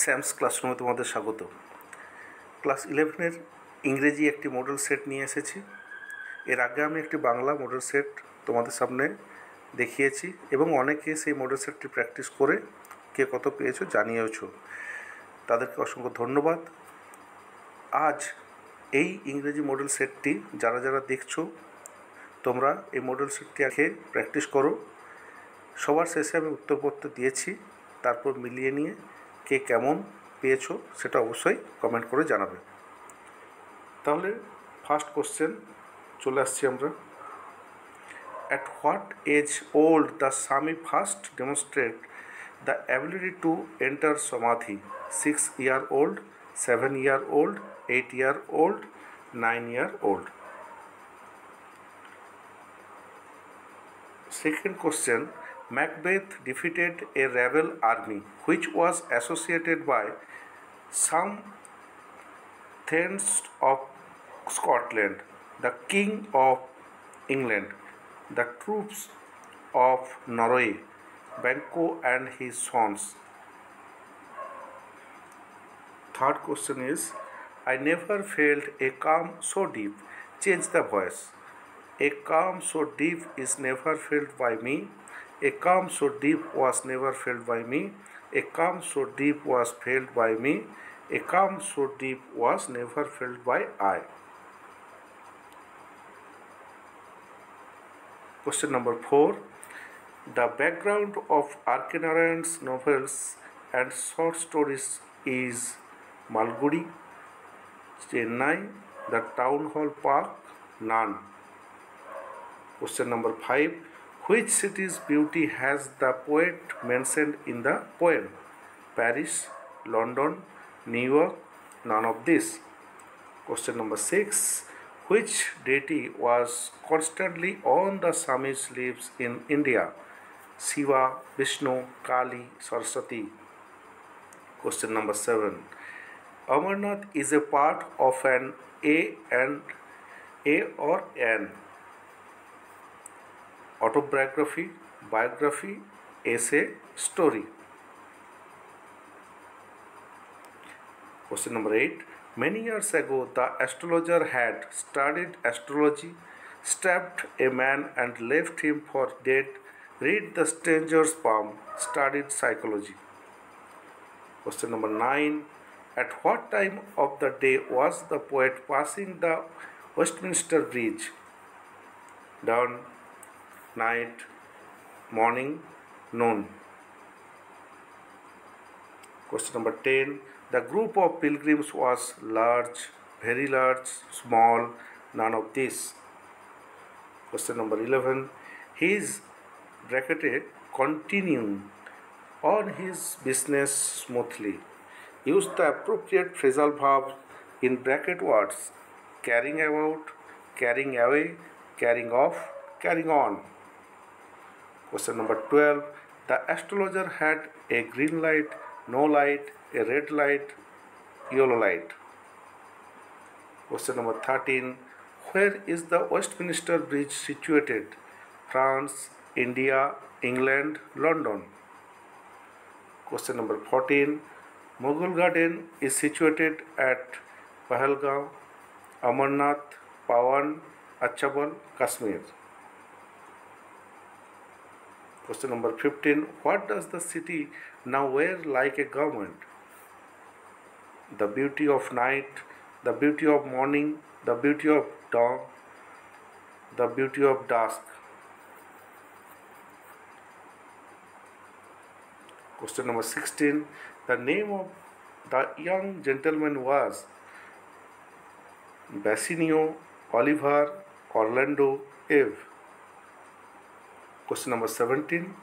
Sam's ক্লাসরুমে তোমাদের স্বাগত। ক্লাস 11-এর ইংরেজি একটি মডেল সেট নিয়ে এসেছি। এর আগে আমি একটি বাংলা মডেল সেট তোমাদের সামনে দেখিয়েছি এবং অনেকে সেই মডেল সেটটি প্র্যাকটিস করে কে কত পেয়েছো জানিয়েছো, তাদেরকে অসংখ্য ধন্যবাদ। আজ এই ইংরেজি মডেল সেটটি যারা যারা দেখছো তোমরা এই মডেল সেটটি আগে প্র্যাকটিস করো। সবার শেষে আমি উত্তরপত্র দিয়েছি, তারপর মিলিয়ে নিয়ে কে কেমন পেয়েছো সেটা অবশ্যই কমেন্ট করে জানাবে। তাহলে ফার্স্ট কোশ্চেন চলে আসছি আমরা। At what age old the swami first demonstrate the ability to enter samadhi? 6 year old, 7 year old, 8 year old, 9 year old. Second question, Macbeth defeated a rebel army which was associated by some Thegns of Scotland, the King of England, the troops of Norway, Banquo and his sons. Third question is, I never felt a calm so deep. Change the voice. A calm so deep is never felt by me. A calm so deep was never felt by me. A calm so deep was felt by me. A calm so deep was never felt by I. Question number 4. The background of R.K. Narayan's novels and short stories is Malgudi, Chennai, the Town Hall Park, Nan. Question number 5. Which city's beauty has the poet mentioned in the poem? Paris, London, New York, none of this. Question number 6. Which deity was constantly on the Swami's lips in India? Shiva, Vishnu, Kali, Saraswati. Question number 7. Amarnath is a part of an A or an autobiography, biography, essay, story. Question number 8. Many years ago, the astrologer had studied astrology, stabbed a man and left him for dead, read the stranger's palm, studied psychology. Question number 9. At what time of the day was the poet passing the Westminster Bridge? Dawn, night, morning, noon. Question number 10. The group of pilgrims was large, very large, small, none of this. Question number 11. He is bracketed, continuing on his business smoothly. Use the appropriate phrasal verbs in bracket words: carrying about, carrying away, carrying off, carrying on. Question number 12. The astrologer had a green light, no light, a red light, yellow light. Question number 13. Where is the Westminster Bridge situated? France, India, England, London. Question number 14. Mughal Garden is situated at Pahalgaon, Amarnath, Pawan, Achabal, Kashmir. Question number 15. What does the city now wear like a garment? The beauty of night, the beauty of morning, the beauty of dawn, the beauty of dusk. Question number 16. The name of the young gentleman was Bassanio, Oliver, Orlando, Eve. Question number 17.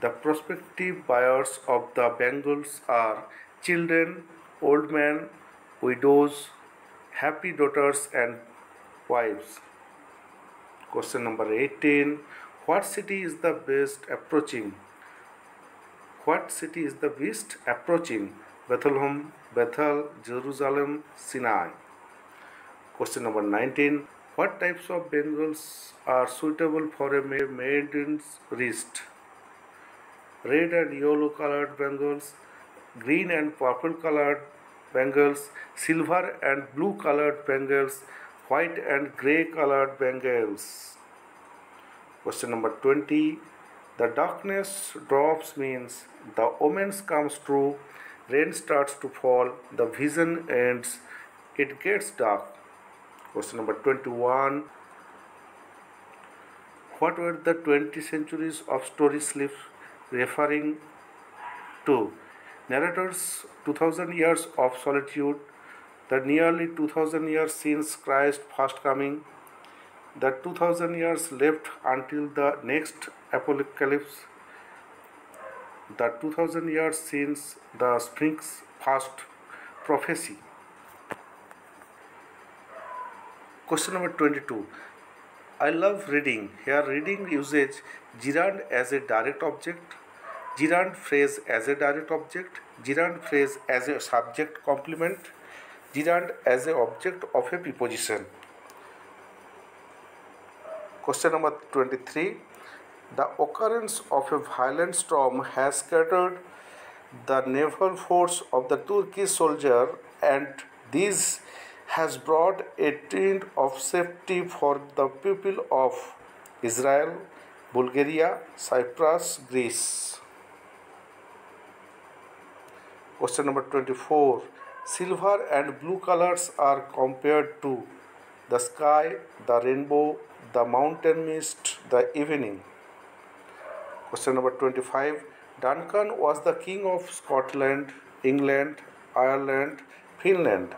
The prospective buyers of the bangles are children, old men, widows, happy daughters and wives. Question number 18. What city is the best approaching? What city is the best approaching? Bethlehem, Bethel, Jerusalem, Sinai. Question number 19. What types of bangles are suitable for a maiden's wrist? Red and yellow colored bangles, green and purple colored bangles, silver and blue colored bangles, white and grey colored bangles. Question number 20. The darkness drops means the omens comes true, rain starts to fall, the vision ends, it gets dark. Question number 21. What were the 20 centuries of story slips referring to? Narrator's 2000 years of solitude, the nearly 2000 years since Christ's first coming, the 2000 years left until the next apocalypse, the 2000 years since the Sphinx's first prophecy. Question number 22. I love reading. Here, reading uses gerund as a direct object, gerund phrase as a direct object, gerund phrase as a subject complement, gerund as a object of a preposition. Question number 23. The occurrence of a violent storm has scattered the naval force of the Turkish soldier, and this has brought a tint of safety for the people of Israel, Bulgaria, Cyprus, Greece. Question number 24. Silver and blue colors are compared to the sky, the rainbow, the mountain mist, the evening. Question number 25. Duncan was the king of Scotland, England, Ireland, Finland.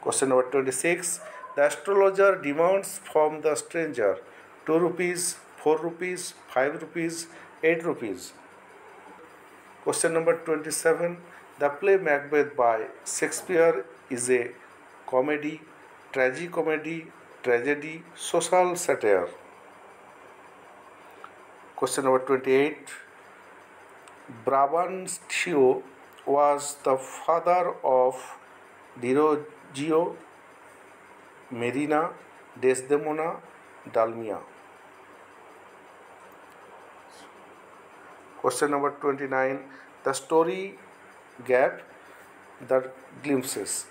Question number 26. The astrologer demands from the stranger 2 rupees, 4 rupees, 5 rupees, 8 rupees. Question number 27. The play Macbeth by Shakespeare is a comedy, tragicomedy, tragedy, social satire. Question number 28. Brabantio was the father of Dirogio, Marina, Desdemona, Dalmia. Question number 29. The story gap, the glimpses.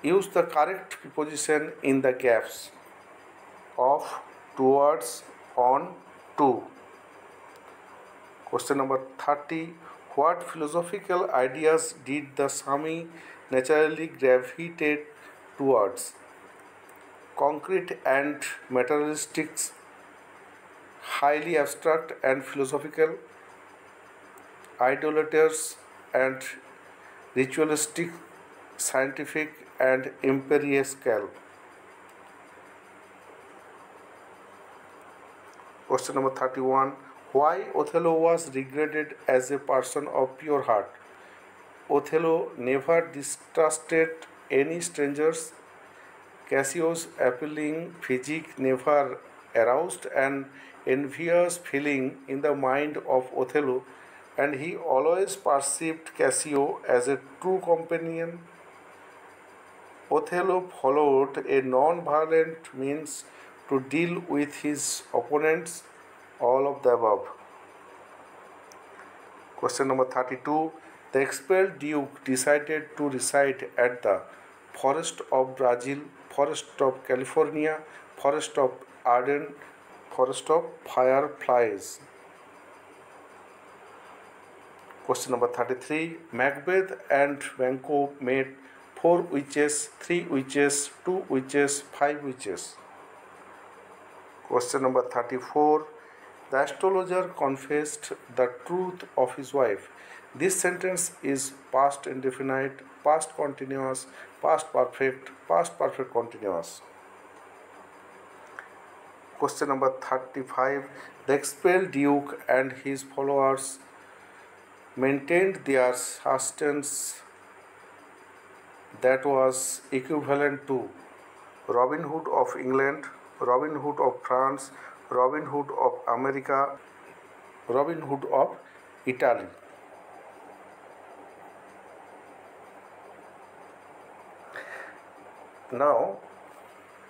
Use the correct preposition in the gaps of, towards, on, to. Question number 30. What philosophical ideas did the Sami naturally gravitate towards? Concrete and materialistics, highly abstract and philosophical, idolaters and ritualistic, scientific and empirical. Question number 31. Why Othello was regarded as a person of pure heart? Othello never distrusted any strangers. Cassio's appealing physique never aroused an envious feeling in the mind of Othello, and he always perceived Cassio as a true companion. Othello followed a non-violent means to deal with his opponents. All of the above. Question number 32. The expelled duke decided to reside at the forest of Brazil, forest of California, forest of Arden, forest of fireflies. Question number 33. Macbeth and Banquo made 4 witches, 3 witches, 2 witches, 5 witches. Question number 34. The astrologer confessed the truth of his wife. This sentence is past indefinite, past continuous, past perfect continuous. Question number 35. The expelled duke and his followers maintained their sustenance that was equivalent to Robin Hood of England, Robin Hood of France, Robin Hood of America, Robin Hood of Italy. Now,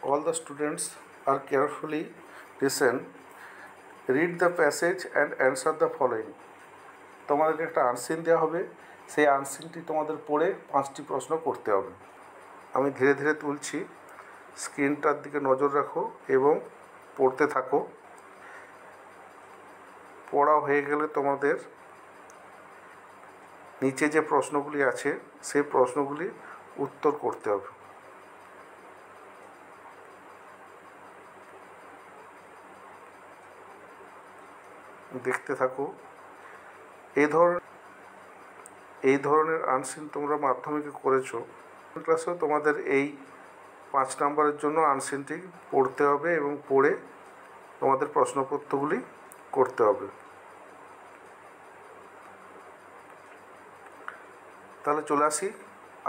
all the students are carefully listen, read the passage and answer the following. তোমাদেরকে একটা unseen দেওয়া হবে, সেই আনসিনটি তোমাদের পড়ে 5টি প্রশ্ন করতে হবে। আমি ধীরে ধীরে তুলছি, স্ক্রিনটার দিকে নজর রাখো এবং পড়তে থাকো। পড়া হয়ে গেলে তোমাদের নিচে যে প্রশ্নগুলি আছে সেই প্রশ্নগুলি উত্তর করতে হবে। দেখতে থাকো। এই ধরনের আনসিন তোমরা মাধ্যমিকে করেছো, ক্লাসেও তোমাদের এই 5 নম্বরের জন্য আনসিনটি পড়তে হবে এবং পড়ে তোমাদের প্রশ্নপত্রগুলি করতে হবে। তাহলে চলে আসি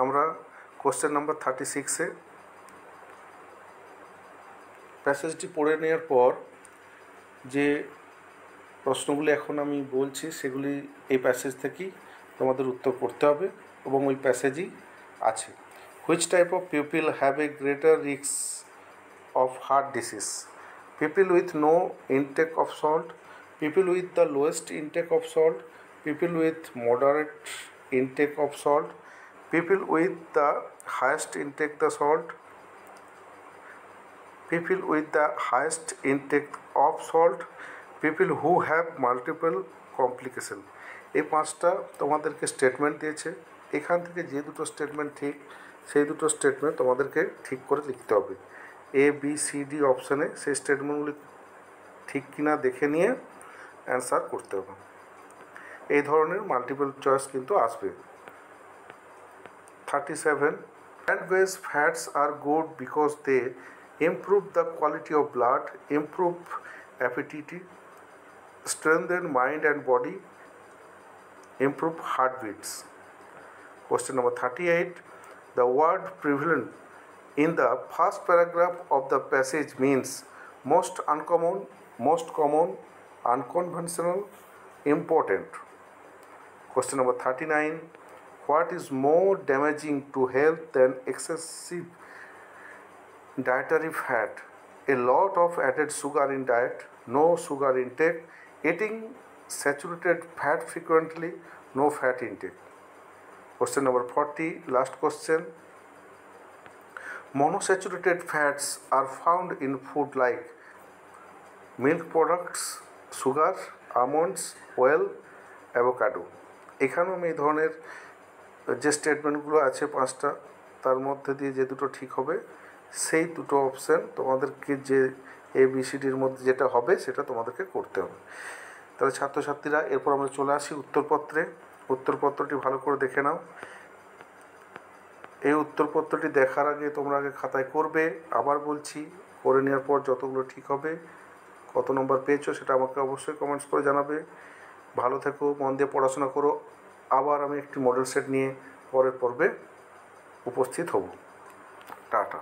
আমরা কোশ্চেন নাম্বার 36-এ। প্যাসেজটি পড়ে নেওয়ার পর যে প্রশ্নগুলি এখন আমি বলছি সেগুলি এই প্যাসেজ থেকেই তোমাদের উত্তর করতে হবে এবং ওই প্যাসেজই আছে। Which type of people have a greater risk of heart disease? People with no intake of salt, people with the lowest intake of salt, people with moderate intake of salt, people with the highest intake the salt, people with the highest intake of salt, people who have multiple complication। এই 5টা তোমাদেরকে statement দিয়েছে, এখান থেকে যে দুটো statement ঠিক সেই দুটো স্টেটমেন্ট তোমাদেরকে ঠিক করে লিখতে হবে। এ বি সি ডি অপশানে সেই স্টেটমেন্টগুলি ঠিক কিনা দেখে নিয়ে অ্যান্সার করতে হবে। এই ধরনের মাল্টিপল চয়েস কিন্তু আসবে। 37 plant-based fats are good because they improve the quality of blood, improve appetite, strengthen mind and body, improve heartbeats. Question number 38, the word prevalent in the first paragraph of the passage means most uncommon, most common, unconventional, important. Question number 39, what is more damaging to health than excessive dietary fat? A lot of added sugar in diet, no sugar intake, eating saturated fat frequently, no fat intake. Question number 40, last question. Monosaturated fats are found in food like milk products, sugar, almonds, oil, avocado. এখানেও আমি এই ধরনের যে স্টেটমেন্টগুলো আছে 5টা, তার মধ্যে দিয়ে যে দুটো ঠিক হবে সেই দুটো অপশান তোমাদেরকে যে ABCDর মধ্যে যেটা হবে সেটা তোমাদেরকে করতে হবে। তাহলে ছাত্রছাত্রীরা এরপর আমরা চলে আসি উত্তরপত্রে। উত্তরপত্রটি ভালো করে দেখে নাও। এই উত্তরপত্রটি দেখার আগে তোমরা আগে খাতায় করবে, আবার বলছি, করে নেওয়ার পর যতগুলো ঠিক হবে, কত নম্বর পেয়েছো সেটা আমাকে অবশ্যই কমেন্টস করে জানাবে। ভালো থেকো, মন দিয়ে পড়াশোনা করো। আবার আমি একটি মডেল সেট নিয়ে পরের পর্বে উপস্থিত হব। টাটা।